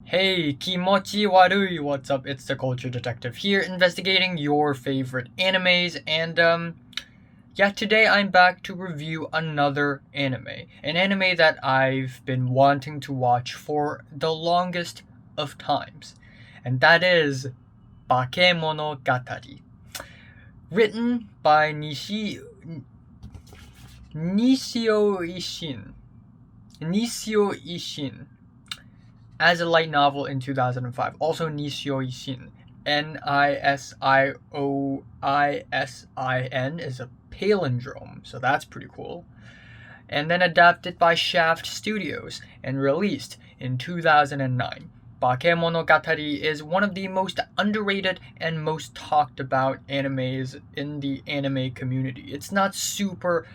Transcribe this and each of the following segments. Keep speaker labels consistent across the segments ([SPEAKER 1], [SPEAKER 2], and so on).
[SPEAKER 1] Hey, kimochi warui, what's up? It's the Culture Detective here, investigating your favorite animes, and yeah, today I'm back to review another anime. An anime that I've been wanting to watch for the longest of times, and that is Bakemonogatari. Written by Nishio Ishin. Nishio Ishin. As a light novel in 2005. Also Nishio Ishin. Nisioisin is a palindrome, so that's pretty cool. And then adapted by Shaft Studios and released in 2009. Bakemonogatari is one of the most underrated and most talked about animes in the anime community. It's not super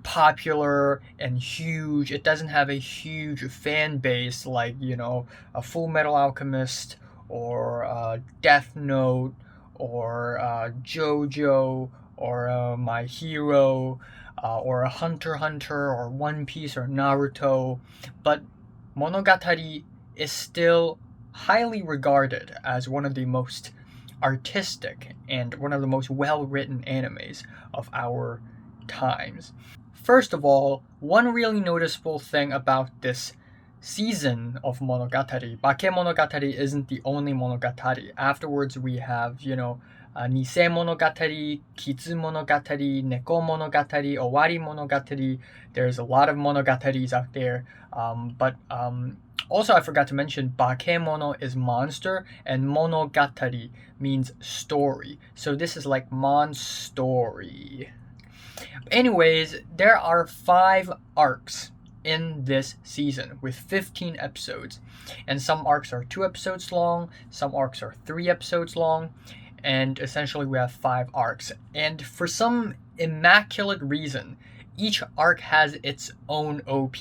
[SPEAKER 1] popular and huge. It doesn't have a huge fan base like, a Full Metal Alchemist or Death Note or JoJo or My Hero or a Hunter x Hunter or One Piece or Naruto. But Monogatari is still highly regarded as one of the most artistic and one of the most well written animes of our times. First of all, one really noticeable thing about this season of Monogatari, Bakemonogatari isn't the only Monogatari. Afterwards, we have, Nisei Monogatari, Kizu Monogatari, Neko Monogatari, Owari Monogatari. There's a lot of Monogataris out there. But also, I forgot to mention, Bakemono is monster, and Monogatari means story. So this is like Mon-story. Anyways, there are 5 arcs in this season with 15 episodes. And some arcs are 2 episodes long, some arcs are 3 episodes long, and essentially we have 5 arcs. And for some immaculate reason, each arc has its own OP.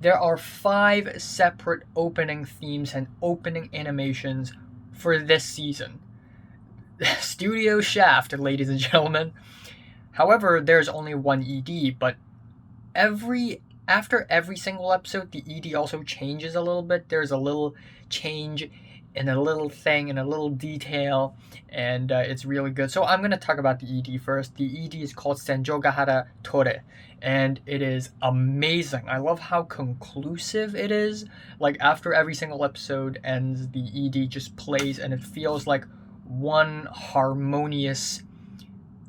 [SPEAKER 1] There are 5 separate opening themes and opening animations for this season. Studio Shaft, ladies and gentlemen. However, there's only one ED, but after every single episode, the ED also changes a little bit. There's a little change in a little thing, in a little detail, and it's really good. So I'm going to talk about the ED first. The ED is called Senjogahara Tore, and it is amazing. I love how conclusive it is. Like, after every single episode ends, the ED just plays, and it feels like one harmonious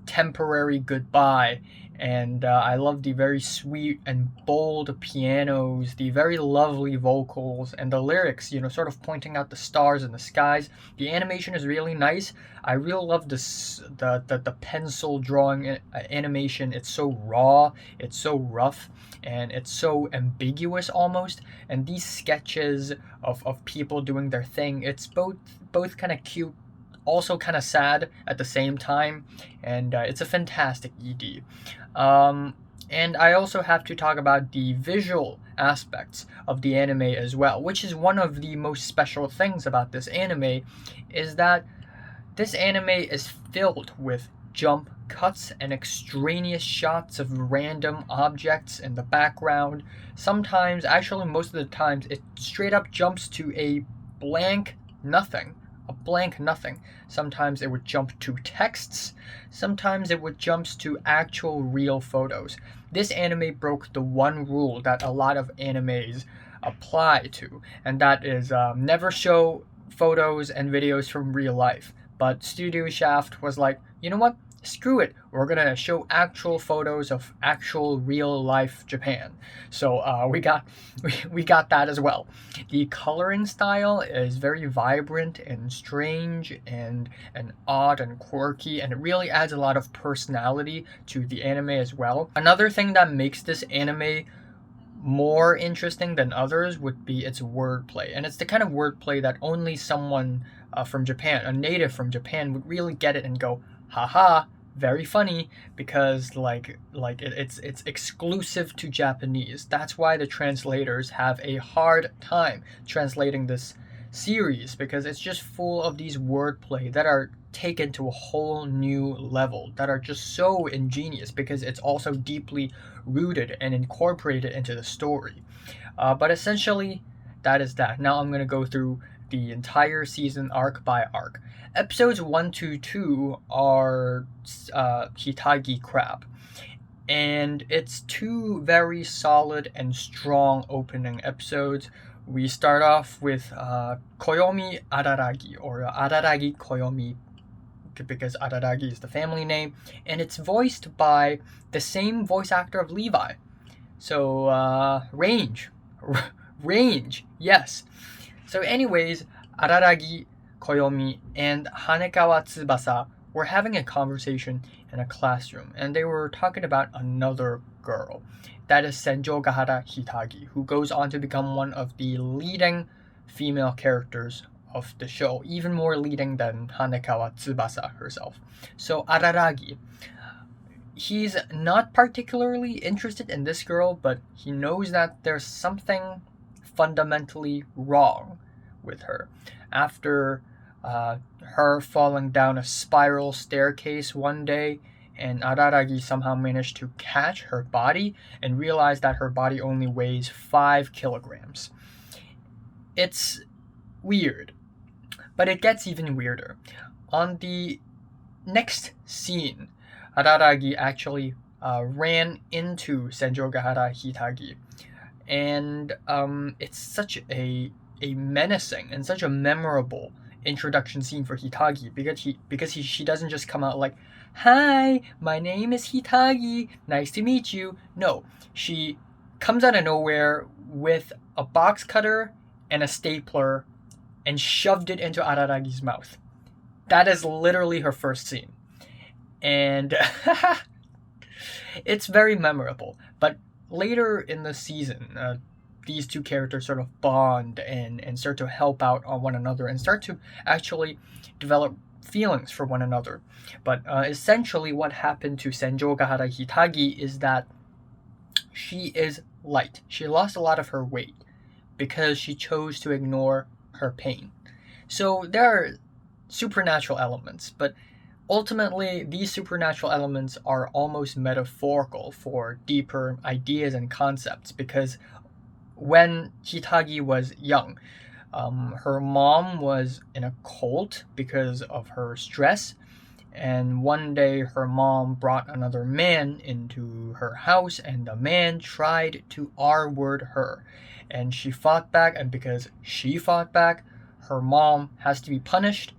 [SPEAKER 1] temporary goodbye. And I love the very sweet and bold pianos, the very lovely vocals, and the lyrics, sort of pointing out the stars in the skies. The animation is really nice. I really love the pencil drawing animation. It's so raw, it's so rough, and it's so ambiguous almost. And these sketches of people doing their thing, it's both kind of cute, also kind of sad at the same time, and it's a fantastic ED. And I also have to talk about the visual aspects of the anime as well, which is one of the most special things about this anime, is that this anime is filled with jump cuts and extraneous shots of random objects in the background. Sometimes, actually most of the times, it straight up jumps to a blank nothing. Sometimes it would jump to texts, sometimes it would jump to actual real photos. This anime broke the one rule that a lot of animes apply to, and that is never show photos and videos from real life. But Studio Shaft was like, you know what? Screw it. We're gonna show actual photos of actual real life Japan. So we got that as well. The coloring style is very vibrant and strange and odd and quirky, and it really adds a lot of personality to the anime as well. Another thing that makes this anime more interesting than others would be its wordplay, and it's the kind of wordplay that only someone from Japan, a native from Japan, would really get it and go, haha, very funny, because it's exclusive to Japanese. That's why the translators have a hard time translating this series, because it's just full of these wordplay that are taken to a whole new level, that are just so ingenious, because it's also deeply rooted and incorporated into the story. But essentially, that is that. Now I'm going to go through the entire season arc by arc. Episodes 1 to 2 are Hitagi Crab. And it's two very solid and strong opening episodes. We start off with Koyomi Araragi, or Araragi Koyomi, because Araragi is the family name, and it's voiced by the same voice actor of Levi. So, Range, yes. So anyways, Araragi, Koyomi, and Hanekawa Tsubasa were having a conversation in a classroom, and they were talking about another girl. That is Senjogahara Hitagi, who goes on to become one of the leading female characters of the show, even more leading than Hanekawa Tsubasa herself. So Araragi, he's not particularly interested in this girl, but he knows that there's something fundamentally wrong with her. After her falling down a spiral staircase one day, and Araragi somehow managed to catch her body and realize that her body only weighs 5 kilograms. It's weird, but it gets even weirder. On the next scene, Araragi actually ran into Senjogahara Hitagi, and it's such a menacing and such a memorable introduction scene for Hitagi, because she doesn't just come out like, "Hi, my name is Hitagi, nice to meet you." No, she comes out of nowhere with a box cutter and a stapler and shoved it into Araragi's mouth. That is literally her first scene. And it's very memorable. But later in the season, these two characters sort of bond and start to help out on one another and start to actually develop feelings for one another. But essentially what happened to Senjogahara Hitagi is that she is light. She lost a lot of her weight because she chose to ignore her pain. So there are supernatural elements, but ultimately these supernatural elements are almost metaphorical for deeper ideas and concepts, because when Hitagi was young, her mom was in a cult because of her stress, and one day her mom brought another man into her house, and the man tried to R-word her, and she fought back, and because she fought back, her mom has to be punished.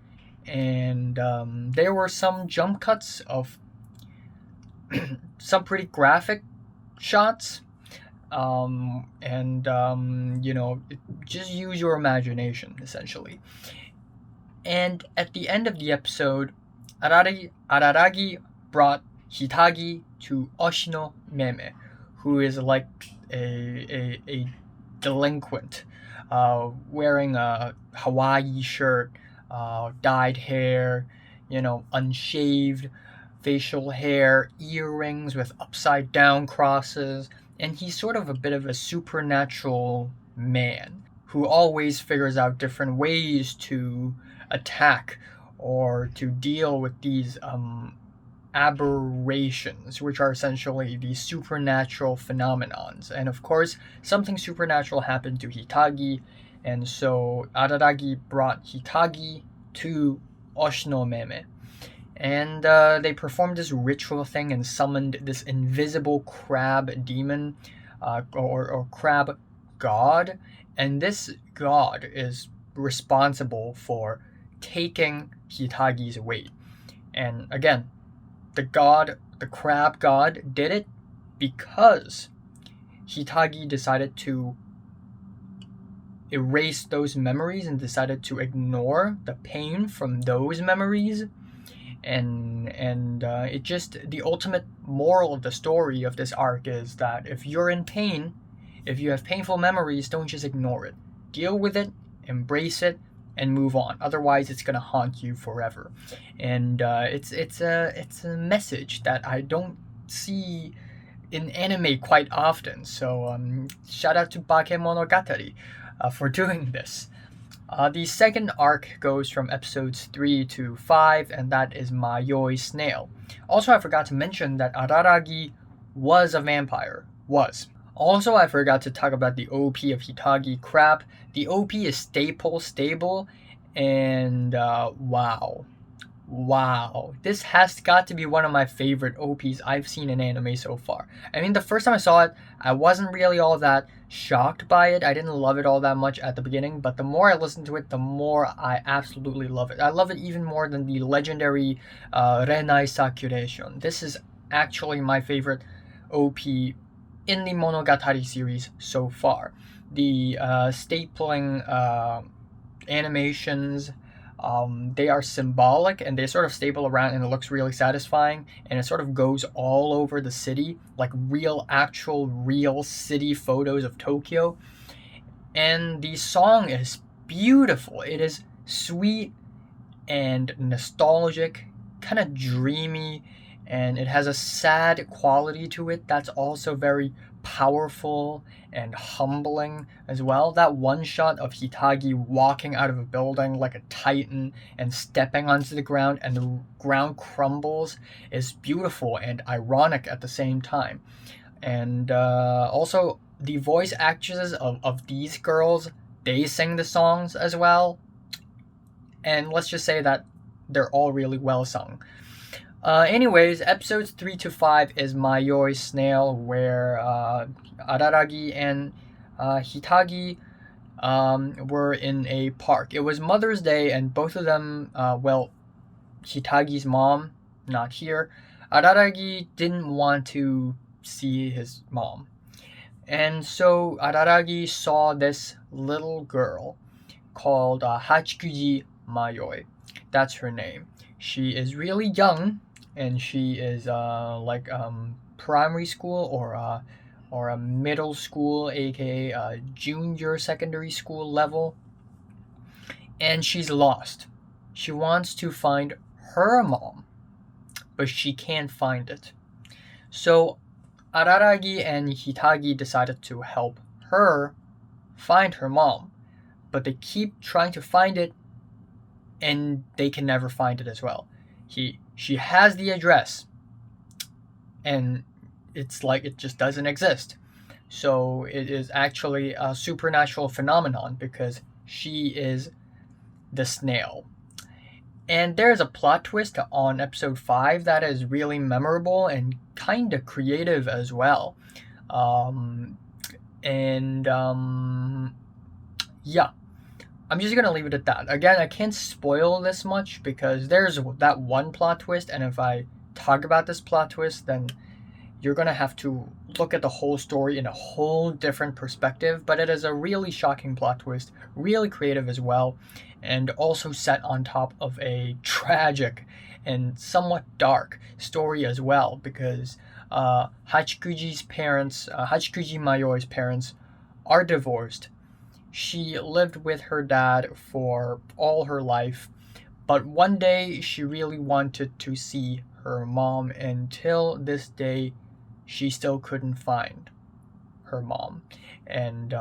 [SPEAKER 1] And there were some jump cuts of some pretty graphic shots. Just use your imagination, essentially. And at the end of the episode, Araragi brought Hitagi to Oshino Meme, who is like a delinquent, wearing a Hawaii shirt, dyed hair, unshaved facial hair, earrings with upside down crosses, and he's sort of a bit of a supernatural man who always figures out different ways to attack or to deal with these aberrations, which are essentially these supernatural phenomenons. And of course, something supernatural happened to Hitagi, and so Araragi brought Hitagi to Oshino Meme. And they performed this ritual thing and summoned this invisible crab demon, or crab god. And this god is responsible for taking Hitagi's weight. And again, the crab god, did it because Hitagi decided to erase those memories and decided to ignore the pain from those memories. And it just, the ultimate moral of the story of this arc is that if you're in pain, if you have painful memories, don't just ignore it. Deal with it, embrace it, and move on. Otherwise, it's gonna haunt you forever. And it's a message that I don't see in anime quite often. So shout out to Bakemonogatari for doing this. The second arc goes from episodes 3 to 5, and that is Mayoi Snail. Also, I forgot to mention that Araragi was a vampire. Also, I forgot to talk about the OP of Hitagi Crab. The OP is stable, and wow. Wow, this has got to be one of my favorite OPs I've seen in anime so far. I mean, the first time I saw it, I wasn't really all that shocked by it. I didn't love it all that much at the beginning, but the more I listened to it, the more I absolutely love it. I love it even more than the legendary Renai Sakuration. This is actually my favorite OP in the Monogatari series so far. The stapling animations, they are symbolic and they sort of staple around and it looks really satisfying, and it sort of goes all over the city, like real city photos of Tokyo. And the song is beautiful. It is sweet and nostalgic, kind of dreamy, and it has a sad quality to it that's also very powerful and humbling as well. That one shot of Hitagi walking out of a building like a titan and stepping onto the ground and the ground crumbles is beautiful and ironic at the same time. And also, the voice actresses of these girls, they sing the songs as well. And let's just say that they're all really well sung. Anyways, episodes 3 to 5 is Mayoi Snail, where Araragi and Hitagi were in a park. It was Mother's Day, and both of them, Hitagi's mom, not here. Araragi didn't want to see his mom. And so Araragi saw this little girl called Hachikuji Mayoi. That's her name. She is really young, and she is primary school or a middle school, aka junior secondary school level. And she's lost. She wants to find her mom, but she can't find it. So Araragi and Hitagi decided to help her find her mom, but they keep trying to find it and they can never find it as well. She has the address and it's like it just doesn't exist. So it is actually a supernatural phenomenon because she is the snail. And there's a plot twist on episode 5 that is really memorable and kind of creative as well. Yeah, I'm just gonna leave it at that. Again, I can't spoil this much because there's that one plot twist, and if I talk about this plot twist, then you're gonna have to look at the whole story in a whole different perspective. But it is a really shocking plot twist, really creative as well, and also set on top of a tragic and somewhat dark story as well, because Hachikuji Mayoi's parents are divorced. She lived with her dad for all her life, but one day she really wanted to see her mom. Until this day, she still couldn't find her mom, and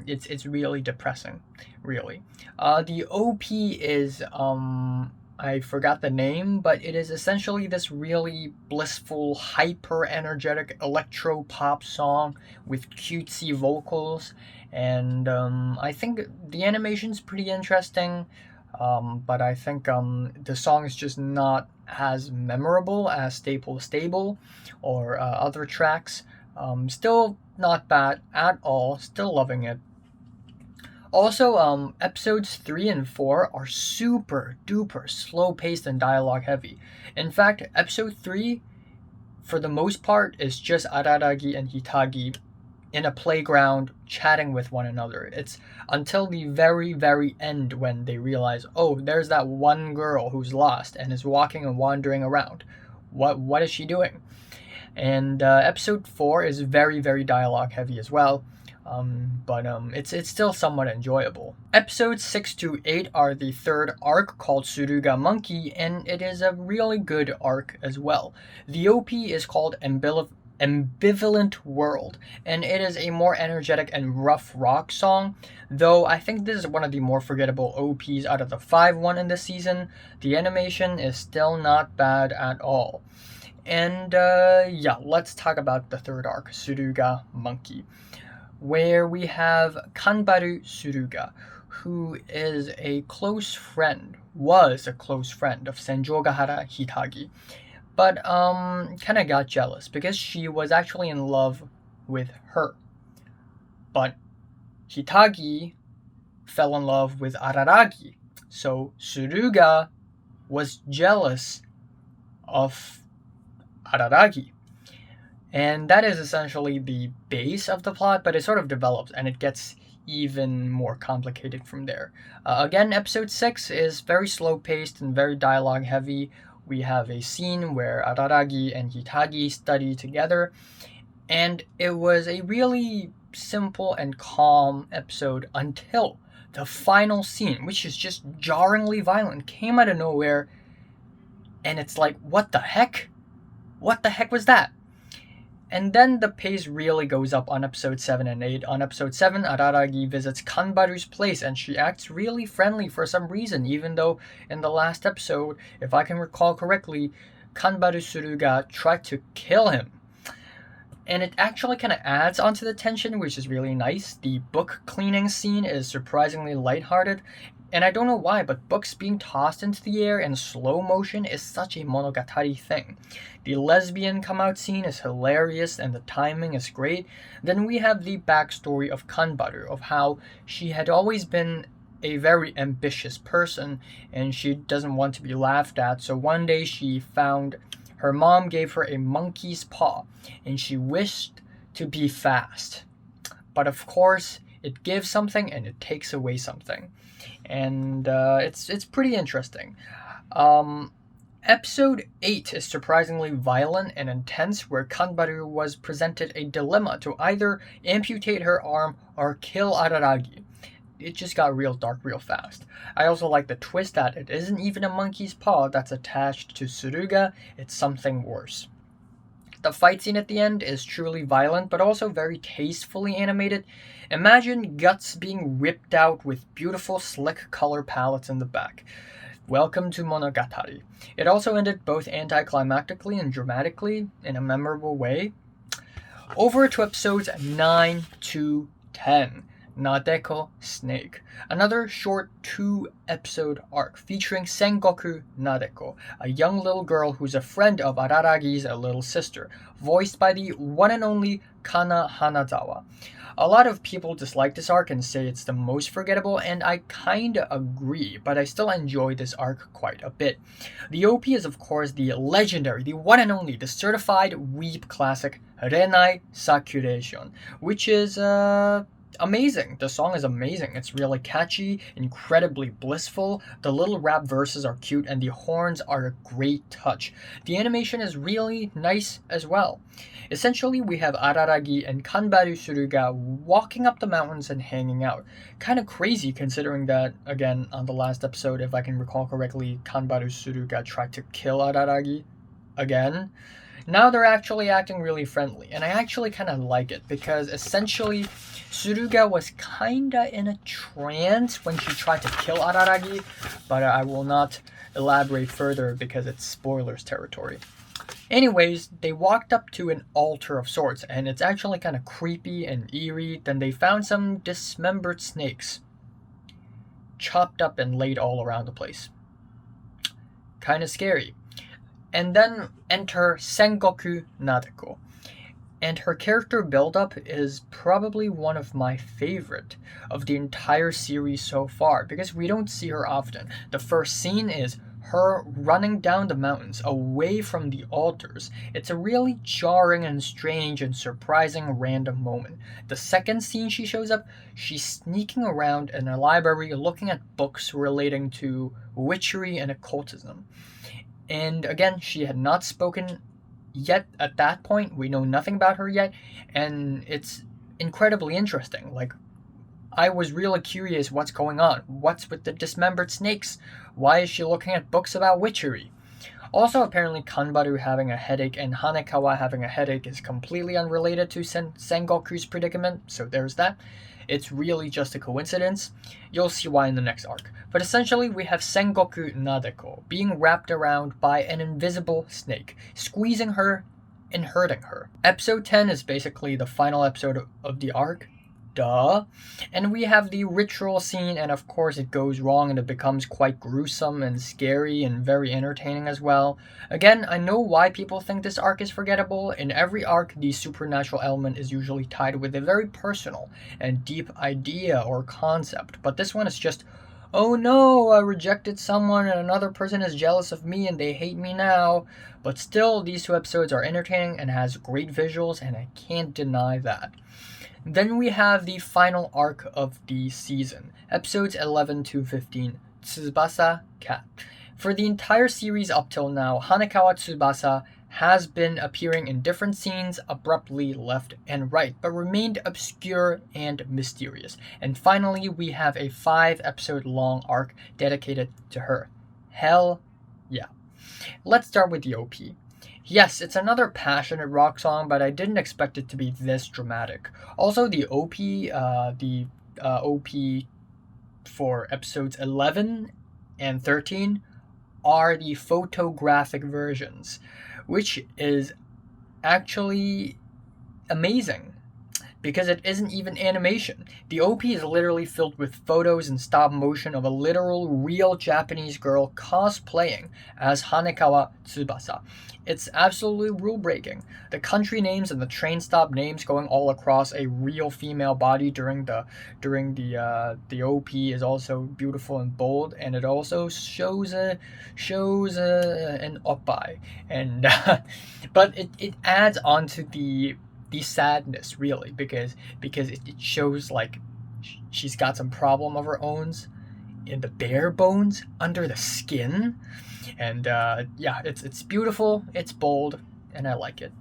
[SPEAKER 1] it's really depressing, really. The OP is I forgot the name, but it is essentially this really blissful, hyper energetic electro pop song with cutesy vocals, and I think the animation's pretty interesting, but I think the song is just not as memorable as Stable or other tracks. Still not bad at all, still loving it. Also, episodes 3 and 4 are super duper slow paced and dialogue heavy. In fact, episode 3, for the most part, is just Araragi and Hitagi in a playground chatting with one another. It's until the very, very end when they realize, oh, there's that one girl who's lost and is walking and wandering around. What is she doing? And episode 4 is very, very dialogue heavy as well. But it's still somewhat enjoyable. Episodes 6 to 8 are the third arc called Suruga Monkey, and it is a really good arc as well. The OP is called Ambivalent World, and it is a more energetic and rough rock song, though I think this is one of the more forgettable OPs out of the 5 in this season. The animation is still not bad at all. And yeah, let's talk about the third arc, Suruga Monkey. where we have Kanbaru Suruga, who is a close friend, was a close friend of Senjogahara Hitagi, but kind of got jealous because she was actually in love with her. But Hitagi fell in love with Araragi, so Suruga was jealous of Araragi. And that is essentially the base of the plot, but it sort of develops and it gets even more complicated from there. Again, episode 6 is very slow paced and very dialogue heavy. We have a scene where Araragi and Hitagi study together, and it was a really simple and calm episode until the final scene, which is just jarringly violent, came out of nowhere, and it's like, what the heck? What the heck was that? And then the pace really goes up on episode 7 and 8. On episode 7, Araragi visits Kanbaru's place and she acts really friendly for some reason, even though in the last episode, if I can recall correctly, Kanbaru Suruga tried to kill him. And it actually kind of adds onto the tension, which is really nice. The book cleaning scene is surprisingly lighthearted. And I don't know why, but books being tossed into the air in slow motion is such a Monogatari thing. The lesbian come out scene is hilarious and the timing is great. Then we have the backstory of Kanbaru, of how she had always been a very ambitious person and she doesn't want to be laughed at. So one day she found her mom gave her a monkey's paw and she wished to be fast. But of course, it gives something and it takes away something. And it's pretty interesting. Episode 8 is surprisingly violent and intense, where Kanbaru was presented a dilemma to either amputate her arm or kill Araragi. It just got real dark real fast. I also like the twist that it isn't even a monkey's paw that's attached to Suruga, it's something worse. The fight scene at the end is truly violent, but also very tastefully animated. Imagine guts being ripped out with beautiful, slick color palettes in the back. Welcome to Monogatari. It also ended both anticlimactically and dramatically in a memorable way. Over to episodes 9 to 10. Nadeko Snake, another short 2-episode arc featuring Sengoku Nadeko, a young little girl who's a friend of Araragi's little sister, voiced by the one and only Kana Hanazawa. A lot of people dislike this arc and say it's the most forgettable, and I kinda agree, but I still enjoy this arc quite a bit. The OP is of course the legendary, the one and only, the certified weeb classic Renai Sakuration, which is amazing. The song is amazing. It's really catchy, incredibly blissful. The little rap verses are cute and the horns are a great touch. The animation is really nice as well. Essentially, we have Araragi and Kanbaru Suruga walking up the mountains and hanging out. Kind of crazy considering that, again, on the last episode, if I can recall correctly, Kanbaru Suruga tried to kill Araragi again. Now they're actually acting really friendly, and I actually kind of like it because essentially Suruga was kinda in a trance when she tried to kill Araragi, but I will not elaborate further because it's spoilers territory. Anyways, they walked up to an altar of sorts, and it's actually kind of creepy and eerie. Then they found some dismembered snakes, chopped up and laid all around the place. Kind of scary. And then enter Sengoku Nadeko. And her character build-up is probably one of my favorite of the entire series so far, because we don't see her often. The first scene is her running down the mountains away from the altars. It's a really jarring and strange and surprising random moment. The second scene she shows up, she's sneaking around in a library looking at books relating to witchery and occultism. And again, she had not spoken yet at that point. We know nothing about her yet, and it's incredibly interesting. Like, I was really curious what's going on. What's with the dismembered snakes? Why is she looking at books about witchery? Also, apparently Kanbaru having a headache and Hanekawa having a headache is completely unrelated to Sengoku's predicament, so there's that. It's really just a coincidence. You'll see why in the next arc. But essentially, we have Sengoku Nadeko being wrapped around by an invisible snake, squeezing her and hurting her. Episode 10 is basically the final episode of the arc, duh. And we have the ritual scene, and of course it goes wrong and it becomes quite gruesome and scary and very entertaining as well. Again, I know why people think this arc is forgettable. In every arc, the supernatural element is usually tied with a very personal and deep idea or concept, but this one is just, oh no, I rejected someone and another person is jealous of me and they hate me now. But still, these two episodes are entertaining and has great visuals, and I can't deny that. Then we have the final arc of the season, episodes 11 to 15, Tsubasa Cat. For the entire series up till now, Hanekawa Tsubasa has been appearing in different scenes abruptly left and right, but remained obscure and mysterious. And finally, we have a 5-episode long arc dedicated to her. Hell yeah. Let's start with the OP. Yes, it's another passionate rock song, but I didn't expect it to be this dramatic. Also, the OP for episodes 11 and 13 are the photographic versions, which is actually amazing because it isn't even animation. The OP is literally filled with photos in stop motion of a literal real Japanese girl cosplaying as Hanekawa Tsubasa. It's absolutely rule breaking. The country names and the train stop names going all across a real female body during the OP is also beautiful and bold, and it also shows an oppai, and but it adds on to the sadness, really, because it shows like she's got some problem of her own in the bare bones under the skin, and yeah, it's beautiful, it's bold, and I like it.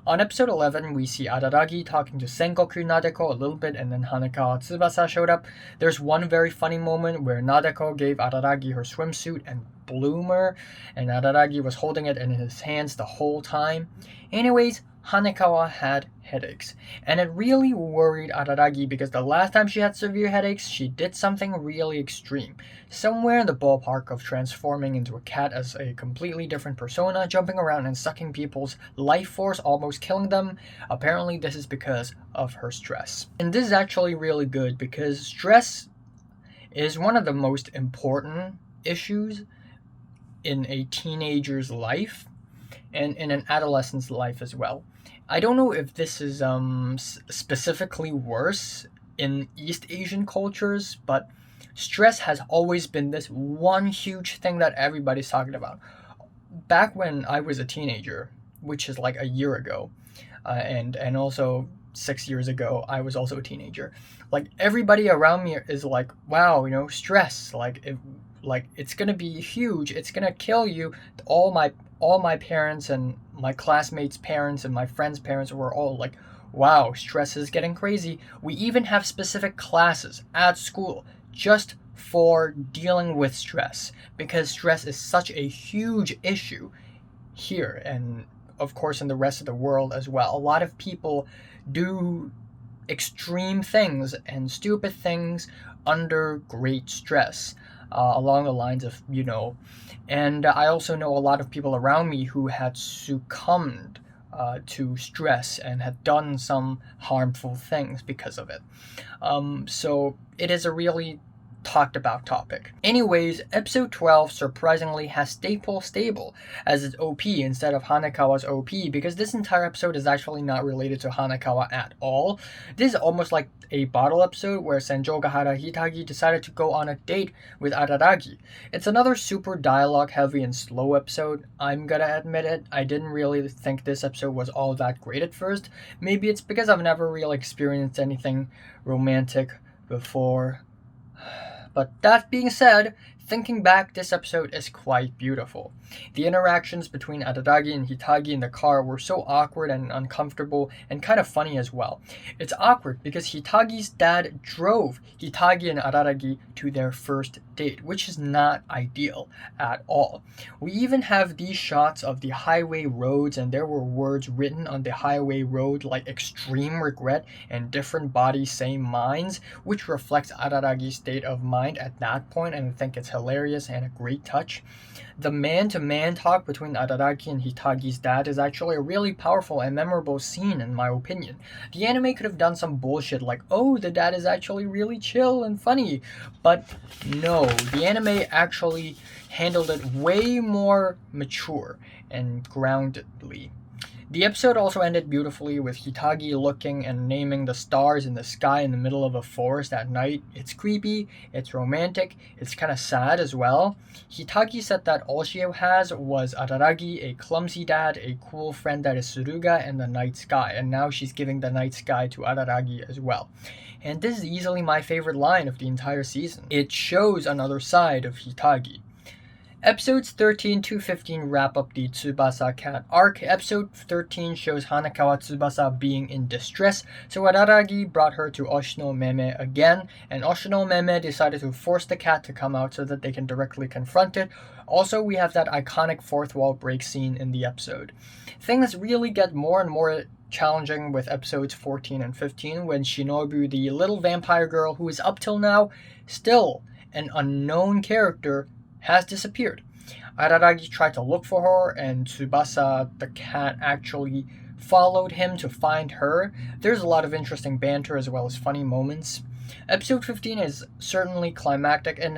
[SPEAKER 1] On episode 11, we see Araragi talking to Sengoku Nadeko a little bit, and then Hanekawa Tsubasa showed up. There's one very funny moment where Nadeko gave Araragi her swimsuit and bloomer, and Araragi was holding it in his hands the whole time. Anyways, Hanekawa had headaches, and it really worried Araragi because the last time she had severe headaches, she did something really extreme. Somewhere in the ballpark of transforming into a cat as a completely different persona, jumping around and sucking people's life force, almost killing them. Apparently this is because of her stress. And this is actually really good because stress is one of the most important issues in a teenager's life and in an adolescent's life as well. I don't know if this is specifically worse in East Asian cultures, but stress has always been this one huge thing that everybody's talking about. Back when I was a teenager, which is like a year ago, and also 6 years ago, I was also a teenager. Like everybody around me is like, wow, stress, it's gonna be huge, it's gonna kill you. All my parents and my classmates' parents and my friends' parents were all like, wow, stress is getting crazy. We even have specific classes at school just for dealing with stress, because stress is such a huge issue here and of course in the rest of the world as well. A lot of people do extreme things and stupid things under great stress, along the lines of, and I also know a lot of people around me who had succumbed to stress and had done some harmful things because of it. So it is a really talked about topic. Anyways, episode 12 surprisingly has Staple Stable as its OP instead of Hanekawa's OP, because this entire episode is actually not related to Hanekawa at all. This is almost like a bottle episode where Senjogahara Hitagi decided to go on a date with Araragi. It's another super dialogue heavy and slow episode. I'm gonna admit it, I didn't really think this episode was all that great at first. Maybe it's because I've never really experienced anything romantic before. But that being said, thinking back, this episode is quite beautiful. The interactions between Araragi and Hitagi in the car were so awkward and uncomfortable and kind of funny as well. It's awkward because Hitagi's dad drove Hitagi and Araragi to their first date, which is not ideal at all. We even have these shots of the highway roads, and there were words written on the highway road like extreme regret and different bodies same minds, which reflects Araragi's state of mind at that point, and I think it's hilarious and a great touch. The man-to-man talk between Araragi and Hitagi's dad is actually a really powerful and memorable scene in my opinion. The anime could have done some bullshit like, oh, the dad is actually really chill and funny, but no, the anime actually handled it way more mature and groundedly. The episode also ended beautifully with Hitagi looking and naming the stars in the sky in the middle of a forest at night. It's creepy, it's romantic, it's kind of sad as well. Hitagi said that all she has was Araragi, a clumsy dad, a cool friend that is Suruga, and the night sky, and now she's giving the night sky to Araragi as well. And this is easily my favorite line of the entire season. It shows another side of Hitagi. Episodes 13 to 15 wrap up the Tsubasa Cat arc. Episode 13 shows Hanakawa Tsubasa being in distress, so Araragi brought her to Oshino Meme again, and Oshino Meme decided to force the cat to come out so that they can directly confront it. Also, we have that iconic fourth wall break scene in the episode. Things really get more and more challenging with episodes 14 and 15 when Shinobu, the little vampire girl who is up till now still an unknown character, has disappeared. Araragi tried to look for her, and Tsubasa the cat actually followed him to find her. There's a lot of interesting banter as well as funny moments. Episode 15 is certainly climactic and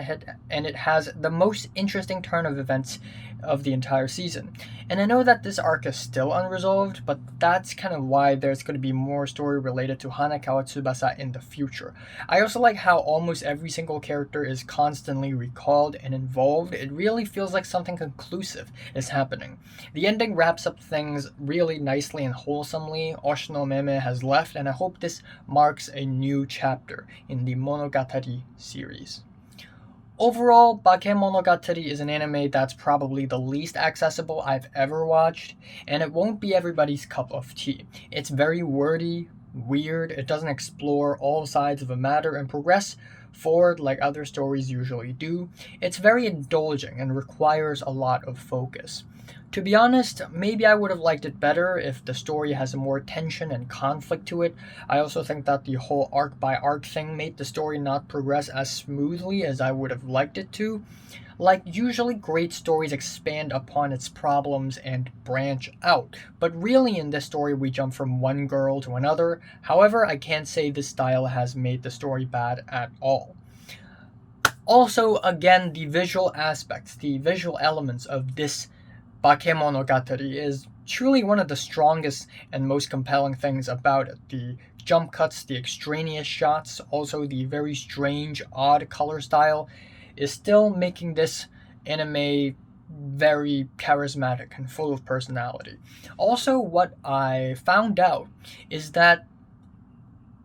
[SPEAKER 1] it has the most interesting turn of events of the entire season. And I know that this arc is still unresolved, but that's kind of why there's going to be more story related to Hanakawa Tsubasa in the future. I also like how almost every single character is constantly recalled and involved. It really feels like something conclusive is happening. The ending wraps up things really nicely and wholesomely. Oshino Meme has left, and I hope this marks a new chapter in the Monogatari series. Overall, Bakemonogatari is an anime that's probably the least accessible I've ever watched, and it won't be everybody's cup of tea. It's very wordy, weird, it doesn't explore all sides of a matter and progress forward like other stories usually do. It's very indulging and requires a lot of focus. To be honest, maybe I would have liked it better if the story has more tension and conflict to it. I also think that the whole arc by arc thing made the story not progress as smoothly as I would have liked it to. Like, usually great stories expand upon its problems and branch out, but really in this story we jump from one girl to another. However, I can't say this style has made the story bad at all. Also, again, the visual aspects, the visual elements of this Bakemonogatari is truly one of the strongest and most compelling things about it. The jump cuts, the extraneous shots, also the very strange, odd color style is still making this anime very charismatic and full of personality. Also, what I found out is that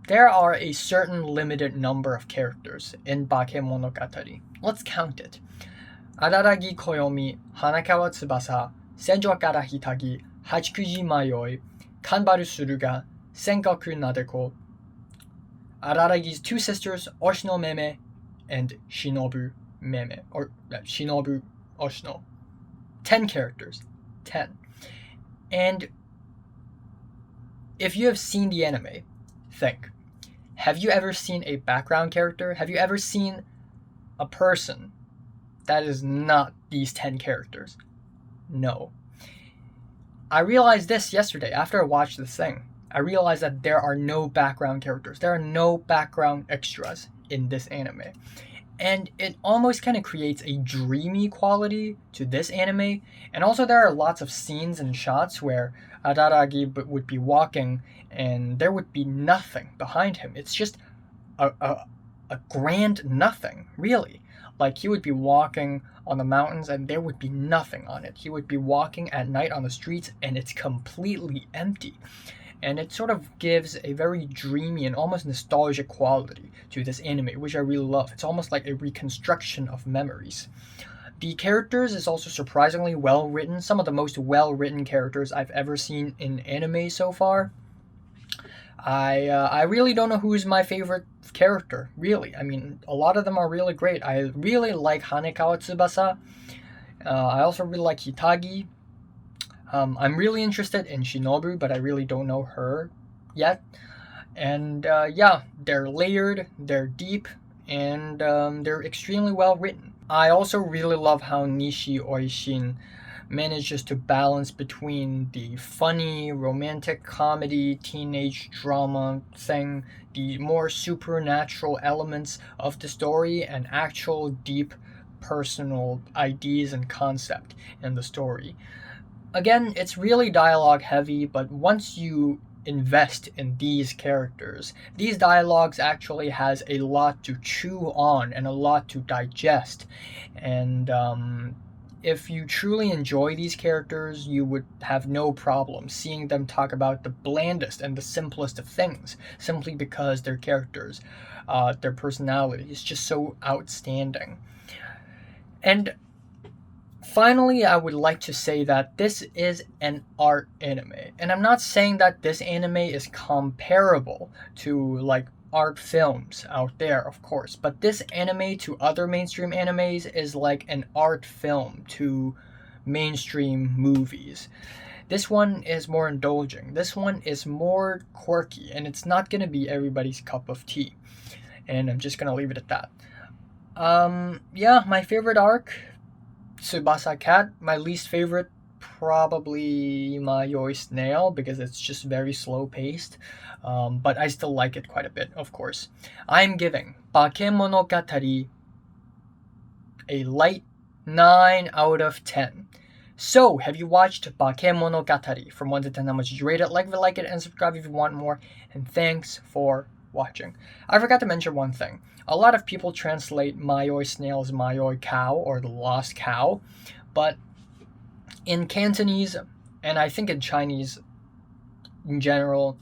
[SPEAKER 1] there are a certain limited number of characters in Bakemonogatari. Let's count it. Araragi Koyomi, Hanakawa Tsubasa, Senjokara Hitagi, Hachikuji Mayoi, Kanbaru Suruga, Sengoku Nadeko, Araragi's two sisters, Oshino Meme, and Shinobu Meme, or Shinobu Oshino. 10 characters. 10. And if you have seen the anime, think. Have you ever seen a background character? Have you ever seen a person that is not these 10 characters? No. I realized this yesterday after I watched this thing. I realized that there are no background characters. There are no background extras in this anime. And it almost kind of creates a dreamy quality to this anime. And also there are lots of scenes and shots where Araragi would be walking and there would be nothing behind him. It's just a grand nothing, really. Like, he would be walking on the mountains and there would be nothing on it. He would be walking at night on the streets and it's completely empty. And it sort of gives a very dreamy and almost nostalgic quality to this anime, which I really love. It's almost like a reconstruction of memories. The characters is also surprisingly well written. Some of the most well written characters I've ever seen in anime so far. I really don't know who's my favorite character, really. I mean, a lot of them are really great. I really like Hanekawa Tsubasa. I also really like Hitagi. I'm really interested in Shinobu, but I really don't know her yet. And yeah, they're layered, they're deep, and they're extremely well written. I also really love how Nishi Oishin manages to balance between the funny romantic comedy teenage drama thing, the more supernatural elements of the story, and actual deep personal ideas and concept in the story. Again, it's really dialogue heavy, but once you invest in these characters, these dialogues actually has a lot to chew on and a lot to digest. And if you truly enjoy these characters, you would have no problem seeing them talk about the blandest and the simplest of things, simply because their characters, their personality is just so outstanding. And finally, I would like to say that this is an art anime. And I'm not saying that this anime is comparable to like art films out there, of course, but this anime to other mainstream animes is like an art film to mainstream movies. This one is more indulging. This one is more quirky, and it's not going to be everybody's cup of tea. And I'm just going to leave it at that. Yeah, my favorite arc, Tsubasa Cat. My least favorite, probably Mayoi Snail, because it's just very slow paced. But I still like it quite a bit, of course. I'm giving Bakemonogatari a light 9 out of 10. So, have you watched Bakemonogatari? From 1 to 10, how much did you rate it? Like if you like it, and subscribe if you want more. And thanks for watching. I forgot to mention one thing. A lot of people translate Mayoi Snail as Mayoi Cow or the Lost Cow, but in Cantonese, and I think in Chinese in general,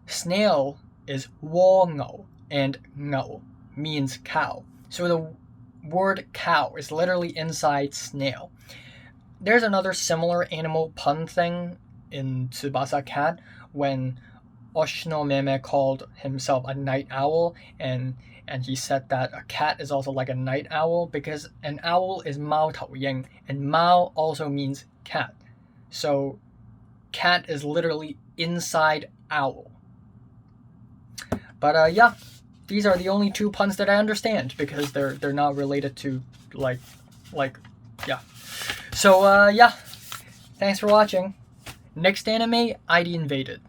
[SPEAKER 1] snail is wo ngou, and ngou means cow. So the word cow is literally inside snail. There's another similar animal pun thing in Tsubasa Cat when Oshino Meme called himself a night owl, and he said that a cat is also like a night owl because an owl is Mao Tao Ying, and Mao also means cat. So cat is literally inside owl. But yeah, these are the only two puns that I understand because they're not related to like yeah. So yeah, thanks for watching. Next anime, ID Invaded.